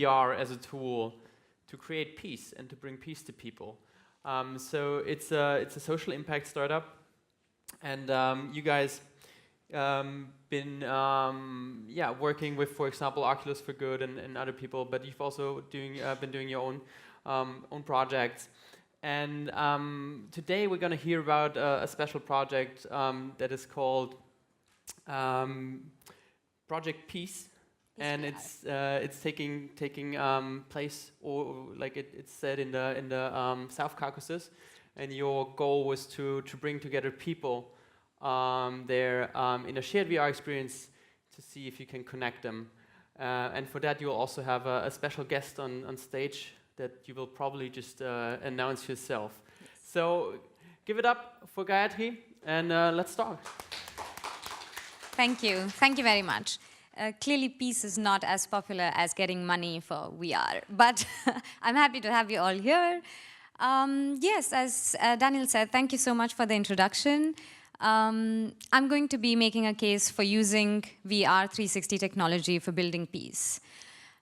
VR as a tool to create peace and to bring peace to people. So it's a social impact startup, and you guys been working with, for example, Oculus for Good and other people, but you've also been doing your own projects. And today we're going to hear about a special project that is called Project Peace, and it's taking place, or like it's said, in the South Caucasus, and your goal was to bring together people there in a shared VR experience to see if you can connect them, and for that you'll also have a special guest on stage that you will probably just announce yourself. Yes. So give it up for Gayatri, and let's start. Thank you. Thank you very much. Clearly, peace is not as popular as getting money for VR, but I'm happy to have you all here. Yes, as Daniel said, thank you so much for the introduction. I'm going to be making a case for using VR 360 technology for building peace.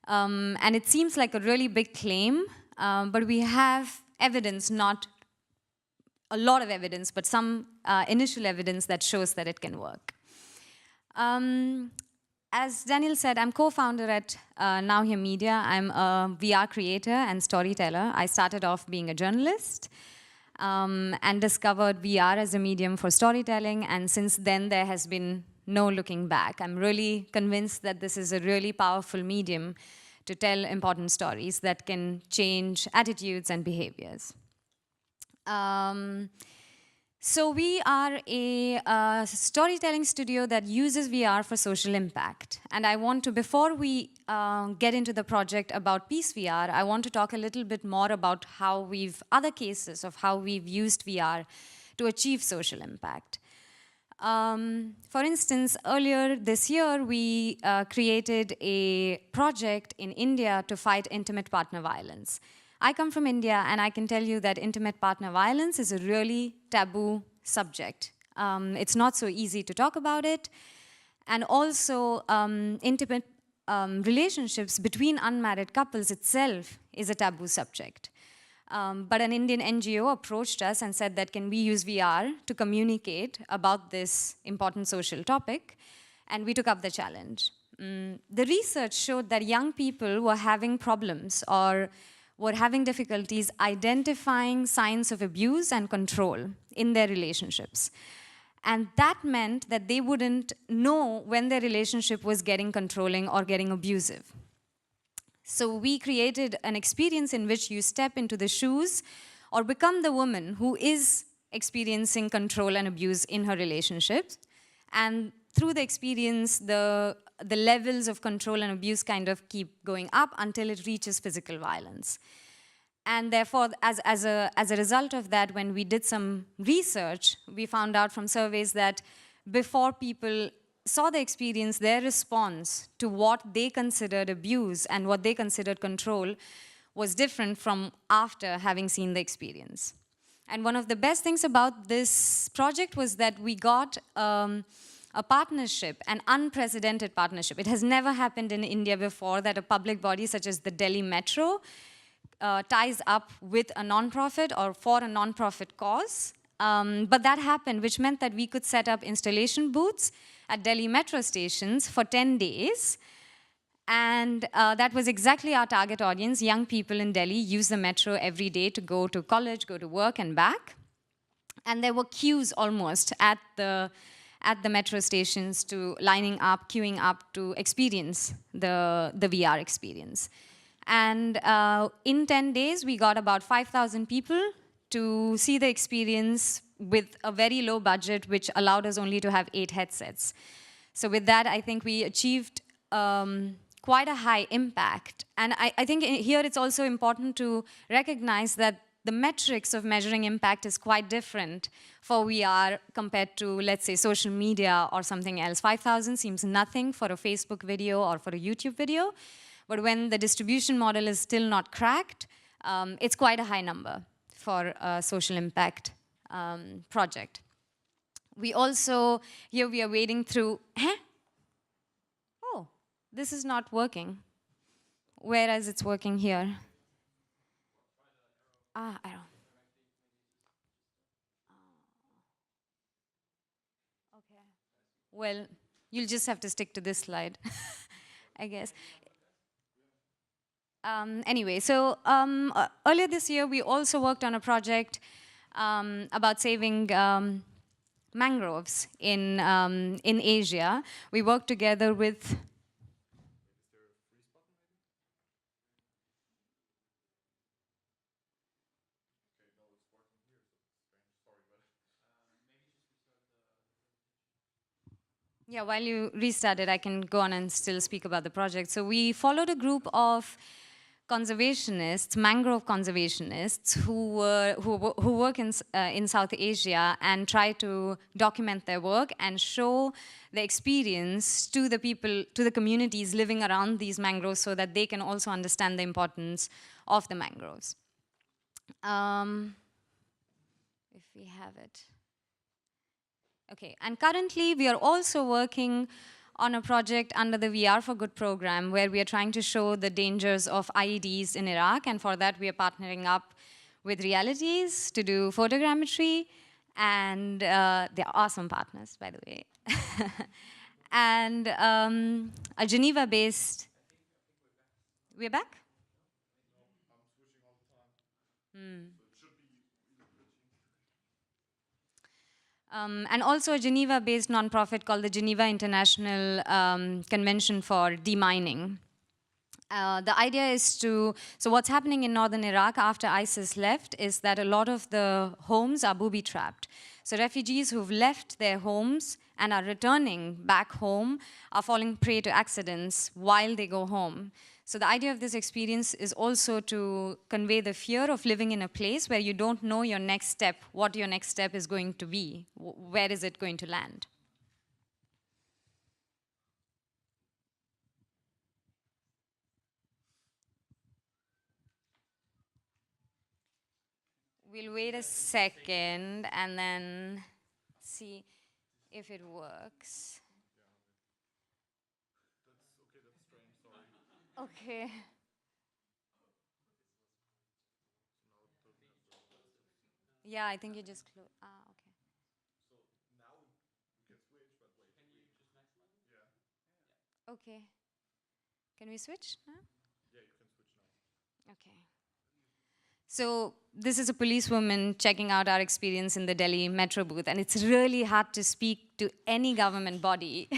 And it seems like a really big claim, but we have evidence, not a lot of evidence, but some initial evidence that shows that it can work. As Daniel said, I'm co-founder at Now Here Media. I'm a VR creator and storyteller. I started off being a journalist and discovered VR as a medium for storytelling, and since then there has been no looking back. I'm really convinced that this is a really powerful medium to tell important stories that can change attitudes and behaviors. So we are a storytelling studio that uses VR for social impact. And I want to, before we get into the project about Peace VR, I want to talk a little bit more about other cases of how we've used VR to achieve social impact. For instance, earlier this year, we created a project in India to fight intimate partner violence. I come from India, and I can tell you that intimate partner violence is a really taboo subject. It's not so easy to talk about it. And also, intimate relationships between unmarried couples itself is a taboo subject. But an Indian NGO approached us and said that, can we use VR to communicate about this important social topic? And we took up the challenge. The research showed that young people were having problems or were having difficulties identifying signs of abuse and control in their relationships. And that meant that they wouldn't know when their relationship was getting controlling or getting abusive. So we created an experience in which you step into the shoes or become the woman who is experiencing control and abuse in her relationships. And through the experience, the levels of control and abuse kind of keep going up until it reaches physical violence. And therefore, as a result of that, when we did some research, we found out from surveys that before people saw the experience, their response to what they considered abuse and what they considered control was different from after having seen the experience. And one of the best things about this project was that we got a partnership, an unprecedented partnership. It has never happened in India before that a public body such as the Delhi Metro ties up with a nonprofit or for a nonprofit cause. But that happened, which meant that we could set up installation booths at Delhi Metro stations for 10 days. And that was exactly our target audience. Young people in Delhi use the metro every day to go to college, go to work, and back. And there were queues almost at the metro stations to lining up, queuing up to experience the VR experience. And in 10 days, we got about 5,000 people to see the experience with a very low budget, which allowed us only to have 8 headsets. So with that, I think we achieved quite a high impact. And I think here it's also important to recognize that the metrics of measuring impact is quite different for VR compared to, let's say, social media or something else. 5,000 seems nothing for a Facebook video or for a YouTube video. But when the distribution model is still not cracked, it's quite a high number for a social impact project. We also, here we are wading through, oh, this is not working. whereas it's working here. Ah, I don't. Okay. Well, you'll just have to stick to this slide, I guess. Anyway, so earlier this year, we also worked on a project about saving mangroves in Asia. We worked together with. Yeah, while you restart it, I can go on and still speak about the project. So we followed a group of conservationists, mangrove conservationists, who work in South Asia and try to document their work and show the experience to the people, to the communities living around these mangroves, so that they can also understand the importance of the mangroves. If we have it. Okay, and currently we are also working on a project under the VR for Good program, where we are trying to show the dangers of IEDs in Iraq, and for that we are partnering up with Realities to do photogrammetry, and they're awesome partners, by the way. And a Geneva-based, we're back? No, I'm switching all the time. And also a Geneva-based nonprofit called the Geneva International Convention for Demining. The idea is so what's happening in northern Iraq after ISIS left is that a lot of the homes are booby-trapped. So refugees who've left their homes and are returning back home are falling prey to accidents while they go home. So the idea of this experience is also to convey the fear of living in a place where you don't know your next step, what your next step is going to be, where is it going to land. We'll wait a second and then see if it works. Okay. Yeah, I think you just close. Ah, okay. So now we can switch, but wait. Can you just maximize it? Yeah. Okay. Can we switch now? Yeah, you can switch now. Okay. So this is a policewoman checking out our experience in the Delhi metro booth, and it's really hard to speak to any government body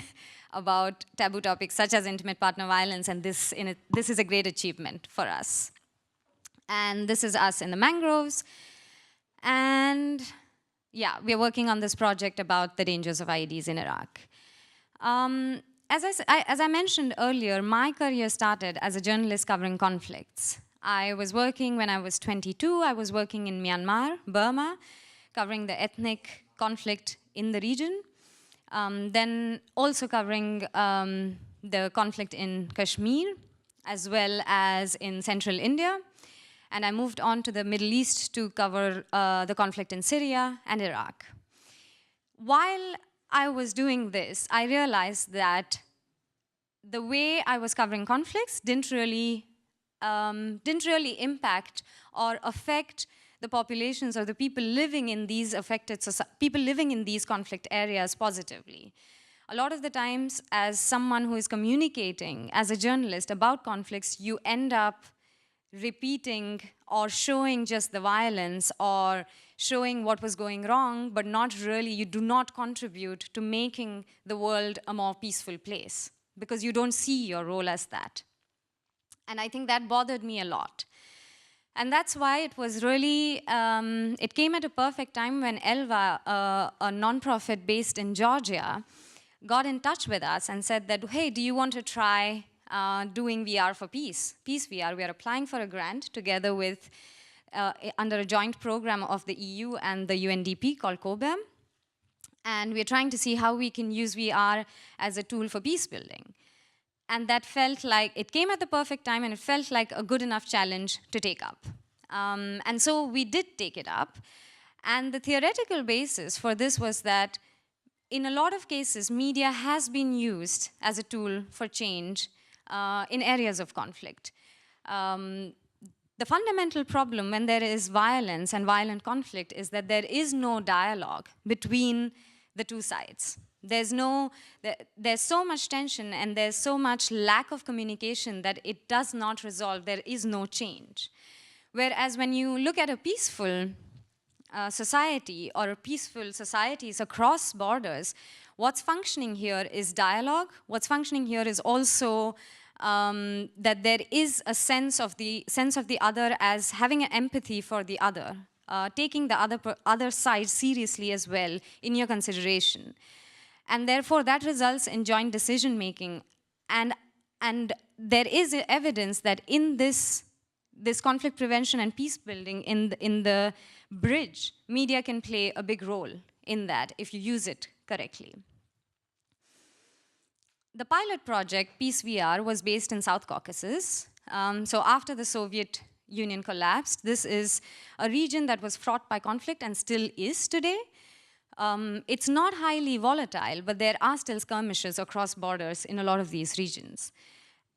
about taboo topics such as intimate partner violence, and this is a great achievement for us. And this is us in the mangroves. And yeah, we're working on this project about the dangers of IEDs in Iraq. As I mentioned earlier, my career started as a journalist covering conflicts. I was working when I was 22. I was working in Myanmar, Burma, covering the ethnic conflict in the region. Then also covering the conflict in Kashmir, as well as in central India. And I moved on to the Middle East to cover the conflict in Syria and Iraq. While I was doing this, I realized that the way I was covering conflicts didn't really impact or affect the populations or the people living in these people living in these conflict areas positively. A lot of the times, as someone who is communicating as a journalist about conflicts, you end up repeating or showing just the violence or showing what was going wrong, but you do not contribute to making the world a more peaceful place, because you don't see your role as that. And I think that bothered me a lot. And that's why it was really, it came at a perfect time when ELVA, a nonprofit based in Georgia, got in touch with us and said that, hey, do you want to try doing VR for Peace? Peace VR. We are applying for a grant together with, under a joint program of the EU and the UNDP called COBERM. And we're trying to see how we can use VR as a tool for peace building. And that felt like, it came at the perfect time, and it felt like a good enough challenge to take up. And so we did take it up. And the theoretical basis for this was that in a lot of cases, media has been used as a tool for change in areas of conflict. The fundamental problem when there is violence and violent conflict is that there is no dialogue between the two sides. There's so much tension and there's so much lack of communication that it does not resolve. There is no change. Whereas when you look at a peaceful society or peaceful societies across borders, what's functioning here is dialogue. What's functioning here is also that there is a sense of the other as having an empathy for the other, taking the other side seriously as well in your consideration. And therefore, that results in joint decision-making. And there is evidence that in this conflict prevention and peace building, in the bridge, media can play a big role in that if you use it correctly. The pilot project, Peace VR, was based in South Caucasus. So after the Soviet Union collapsed, this is a region that was fraught by conflict and still is today. It's not highly volatile, but there are still skirmishes across borders in a lot of these regions.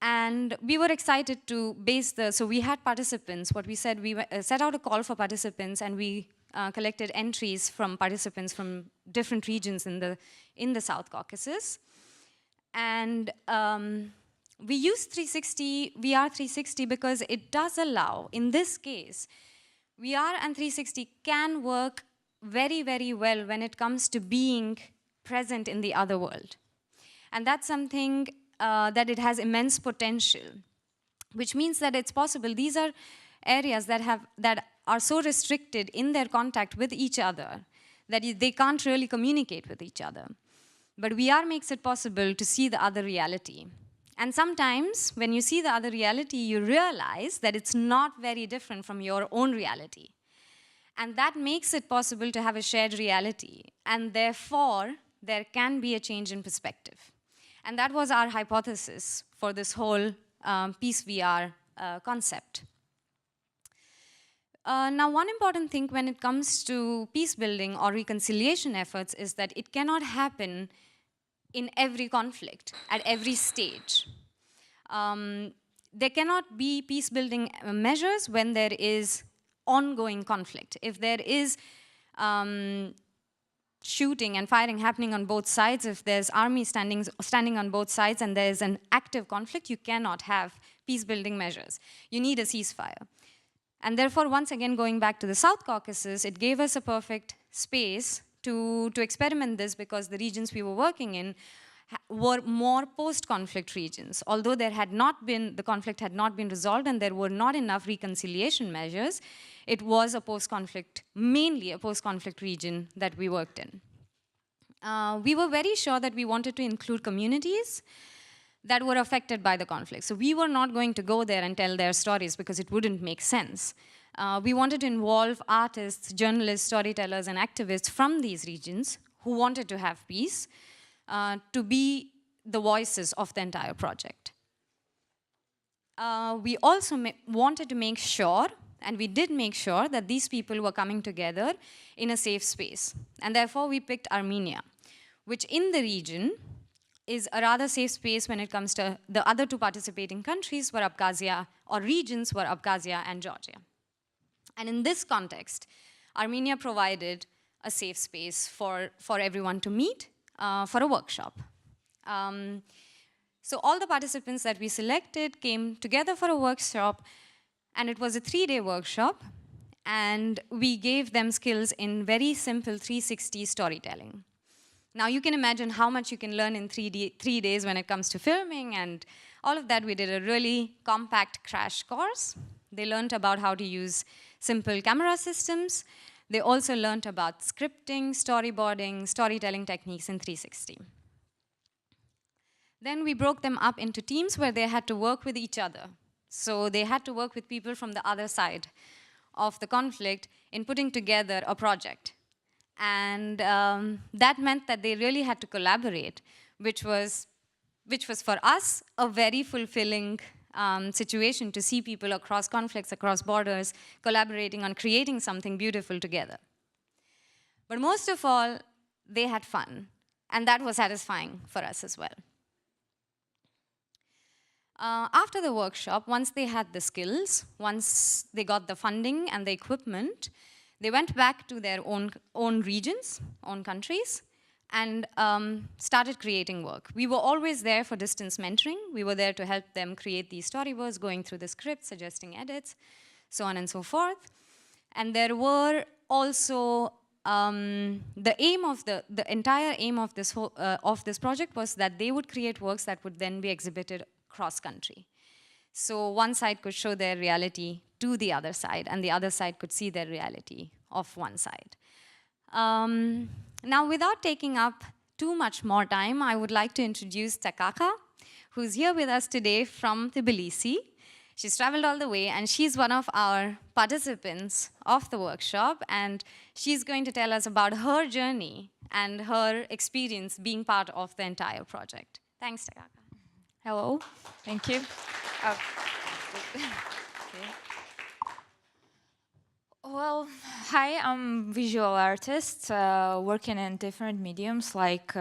And we were excited to base so we had participants. What we said, we set out a call for participants, and we collected entries from participants from different regions in the South Caucasus. And we use VR 360 because it does allow, in this case, VR and 360 can work very, very well when it comes to being present in the other world. And that's something that it has immense potential, which means that it's possible. These are areas that are so restricted in their contact with each other that they can't really communicate with each other. But VR makes it possible to see the other reality. And sometimes, when you see the other reality, you realize that it's not very different from your own reality. And that makes it possible to have a shared reality. And therefore, there can be a change in perspective. And that was our hypothesis for this whole Peace VR concept. Now, one important thing when it comes to peace building or reconciliation efforts is that it cannot happen in every conflict, at every stage. There cannot be peace building measures when there is ongoing conflict. If there is shooting and firing happening on both sides, if there's army standing on both sides and there's an active conflict, you cannot have peace building measures. You need a ceasefire. And therefore, once again, going back to the South Caucasus, it gave us a perfect space to experiment this, because the regions we were working in were more post-conflict regions. Although the conflict had not been resolved and there were not enough reconciliation measures, it was mainly a post-conflict region that we worked in. We were very sure that we wanted to include communities that were affected by the conflict. So we were not going to go there and tell their stories because it wouldn't make sense. We wanted to involve artists, journalists, storytellers, and activists from these regions who wanted to have peace to be the voices of the entire project. We also wanted to make sure, and we did make sure, that these people were coming together in a safe space. And therefore, we picked Armenia, which in the region is a rather safe space when it comes to the other two participating countries were Abkhazia, or regions were Abkhazia and Georgia. And in this context, Armenia provided a safe space for everyone to meet for a workshop. So all the participants that we selected came together for a workshop, and it was a 3-day workshop, and we gave them skills in very simple 360 storytelling. Now you can imagine how much you can learn in 3 days when it comes to filming and all of that. We did a really compact crash course. They learned about how to use simple camera systems. They also learned about scripting, storyboarding, storytelling techniques in 360. Then we broke them up into teams where they had to work with each other. So they had to work with people from the other side of the conflict in putting together a project. And that meant that they really had to collaborate, which was for us a very fulfilling situation to see people across conflicts, across borders, collaborating on creating something beautiful together. But most of all, they had fun, and that was satisfying for us as well. After the workshop, once they had the skills, once they got the funding and the equipment, they went back to their own regions, own countries, and started creating work. We were always there for distance mentoring. We were there to help them create these storyboards, going through the script, suggesting edits, so on and so forth. And there were also the aim of the entire aim of this project was that they would create works that would then be exhibited cross-country. So one side could show their reality to the other side, and the other side could see their reality of one side. Now, without taking up too much more time, I would like to introduce Takaka, who's here with us today from Tbilisi. She's traveled all the way, and she's one of our participants of the workshop, and she's going to tell us about her journey and her experience being part of the entire project. Thanks, Takaka. Hello, thank you. Okay. Well, hi, I'm visual artist working in different mediums like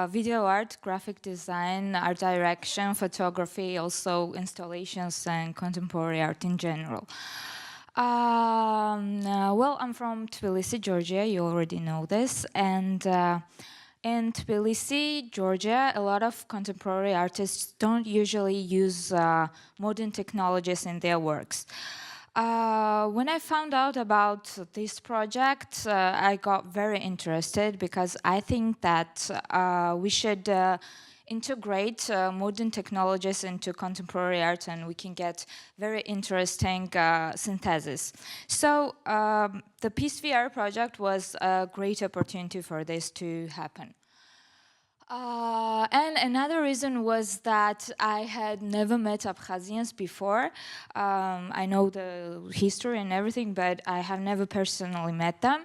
video art, graphic design, art direction, photography, also installations and contemporary art in general. Well, I'm from Tbilisi, Georgia, you already know this, and in Tbilisi, Georgia, a lot of contemporary artists don't usually use modern technologies in their works. When I found out about this project, I got very interested because I think that we should integrate modern technologies into contemporary art, and we can get very interesting synthesis. So the Peace VR project was a great opportunity for this to happen. And another reason was that I had never met Abkhazians before. I know the history and everything, but I have never personally met them.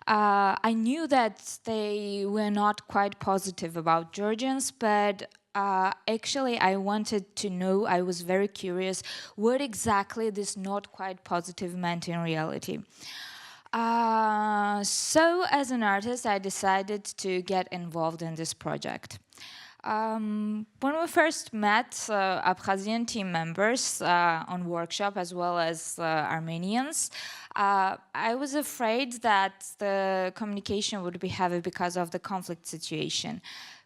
I knew that they were not quite positive about Georgians, but actually I wanted to know, I was very curious, what exactly this not quite positive meant in reality. So as an artist, I decided to get involved in this project. When we first met Abkhazian team members on workshop as well as Armenians, I was afraid that the communication would be heavy because of the conflict situation.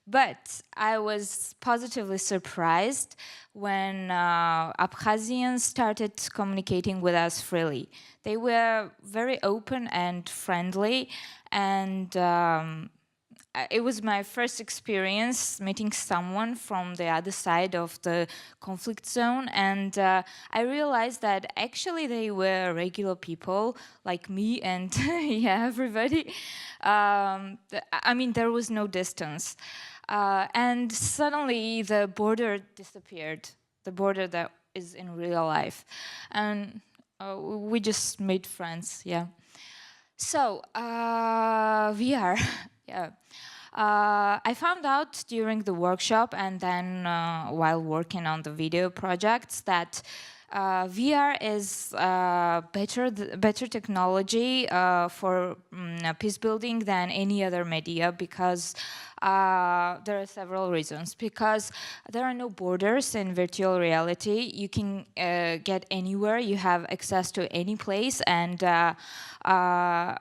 But I was positively surprised when Abkhazians started communicating with us freely. They were very open and friendly, and it was my first experience meeting someone from the other side of the conflict zone, and I realized that actually they were regular people like me and yeah, everybody. I mean, there was no distance. And suddenly the border disappeared, the border that is in real life. And we just made friends, yeah. So, VR, yeah. I found out during the workshop and then while working on the video projects that VR is better technology for peace building than any other media because there are several reasons. Because there are no borders in virtual reality. You can get anywhere. You have access to any place, and there are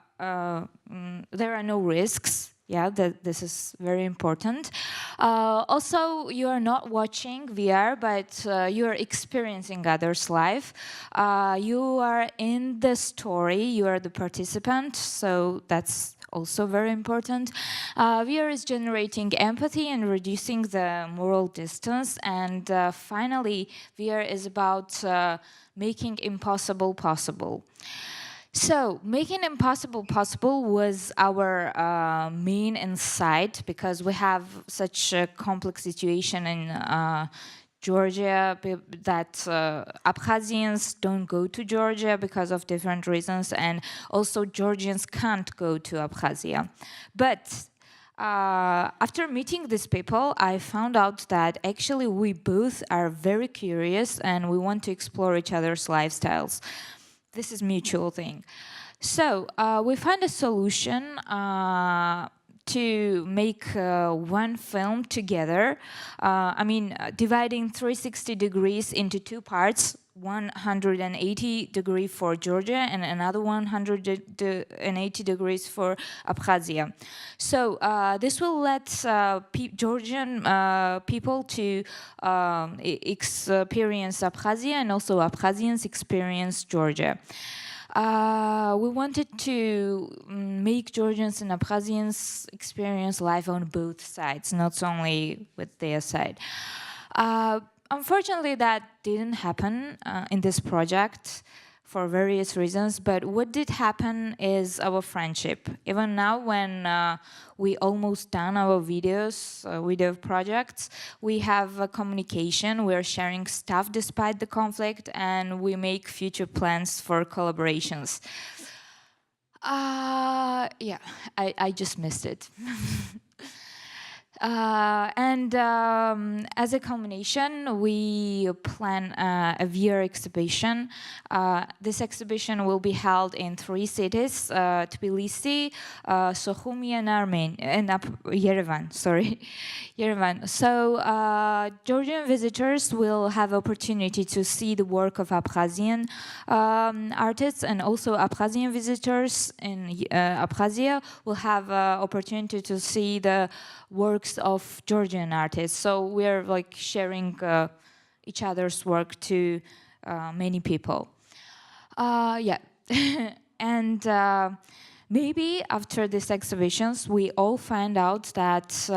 no risks. Yeah, this is very important. Also, you are not watching VR, but you are experiencing others' life. You are in the story, you are the participant, so that's also very important. VR is generating empathy and reducing the moral distance. And finally, VR is about making impossible possible. So, making impossible possible was our main insight because we have such a complex situation in Georgia that Abkhazians don't go to Georgia because of different reasons, and also Georgians can't go to Abkhazia. But after meeting these people, I found out that actually we both are very curious and we want to explore each other's lifestyles. This is a mutual thing. So we find a solution to make one film together. Dividing 360 degrees into two parts, 180 degree for Georgia and another 180 degrees for Abkhazia. So this will let Georgian people to experience Abkhazia, and also Abkhazians experience Georgia. We wanted to make Georgians and Abkhazians experience life on both sides, not only with their side. Unfortunately, that didn't happen in this project for various reasons, but what did happen is our friendship. Even now, when we almost done our video projects, we have a communication, we're sharing stuff despite the conflict, and we make future plans for collaborations. I just missed it. As a culmination, we plan a VR exhibition. This exhibition will be held in 3 cities: Tbilisi, Sukhumi, and Yerevan. Yerevan. So Georgian visitors will have opportunity to see the work of Abkhazian artists, and also Abkhazian visitors in Abkhazia will have opportunity to see the works of Georgian artists. So we're like sharing each other's work to many people. And maybe after these exhibitions, we all find out that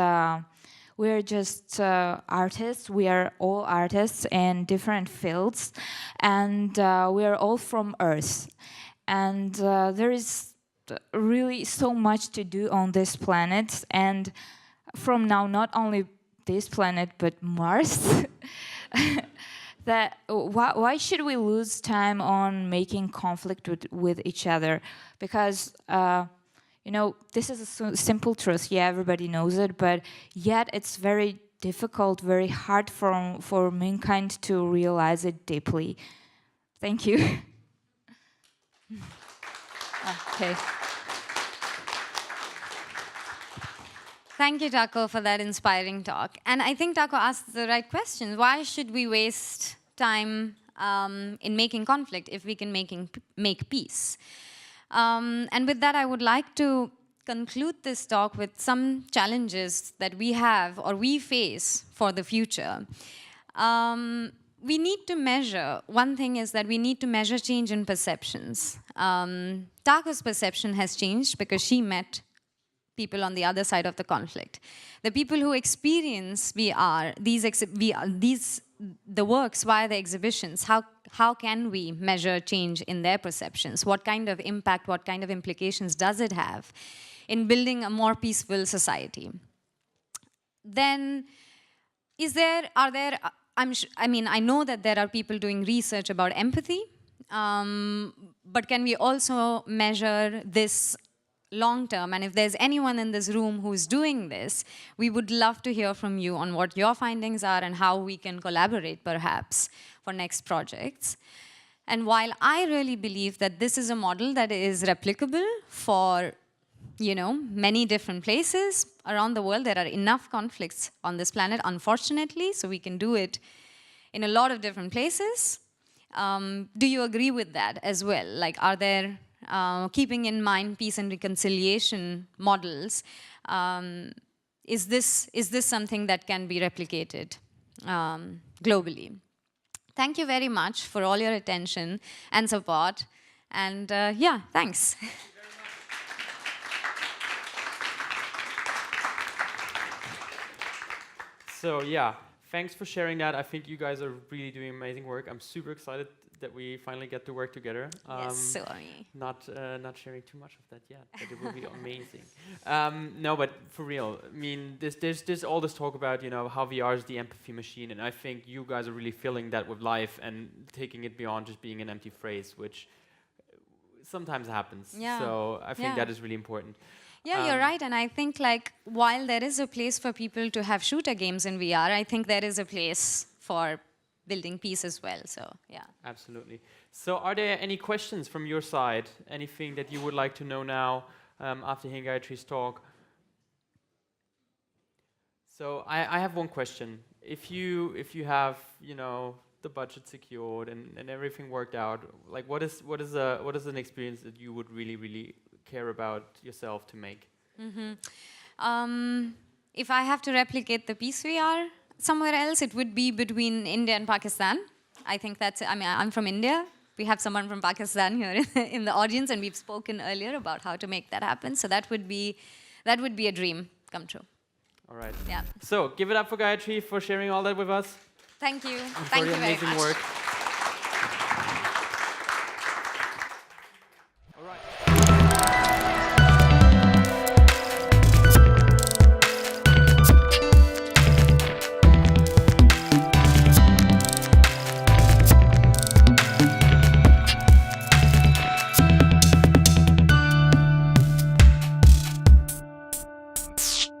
we're just artists. We are all artists in different fields, and we are all from Earth. And there is really so much to do on this planet, and from now, not only this planet, but Mars. Why should we lose time on making conflict with each other? Because, this is a simple truth. Yeah, everybody knows it, but yet it's very difficult, very hard for mankind to realize it deeply. Thank you. Okay. Thank you, Taco, for that inspiring talk. And I think Taco asked the right question. Why should we waste time in making conflict if we can make peace? And with that, I would like to conclude this talk with some challenges that we have or we face for the future. We need to measure, one thing is that we need to measure change in perceptions. Taco's perception has changed because she met people on the other side of the conflict. The people who experience VR, the works via the exhibitions, how can we measure change in their perceptions? What kind of impact, what kind of implications does it have in building a more peaceful society? Then, I know that there are people doing research about empathy, but can we also measure this long term? And if there's anyone in this room who's doing this, we would love to hear from you on what your findings are and how we can collaborate perhaps for next projects. And while I really believe that this is a model that is replicable for many different places around the world, there are enough conflicts on this planet, unfortunately, so we can do it in a lot of different places. Do you agree with that as well? Like, are there, keeping in mind peace and reconciliation models, is this something that can be replicated globally? Thank you very much for all your attention and support. And thanks. So thanks for sharing that. I think you guys are really doing amazing work. I'm super excited that we finally get to work together. Yes, so are we. Not sharing too much of that yet, but it will be amazing. No, but for real, I mean, there's all this talk about how VR is the empathy machine, and I think you guys are really filling that with life and taking it beyond just being an empty phrase, which sometimes happens. Yeah. So I think that is really important. Yeah, you're right. And I think while there is a place for people to have shooter games in VR, I think there is a place for building peace as well. So, yeah. Absolutely. So are there any questions from your side? Anything that you would like to know now after hearing Gayatri's talk? So I have one question. If you have, you know, the budget secured and everything worked out, like what is an experience that you would really care about yourself to make? If I have to replicate the Peace VR somewhere else, it would be between India and Pakistan. I think that's, I mean, I'm from India. We have someone from Pakistan here in the audience, and we've spoken earlier about how to make that happen. So that would be a dream come true. All right. Yeah. So give it up for Gayatri for sharing all that with us. Thank you. And Thank for you your very amazing much. work.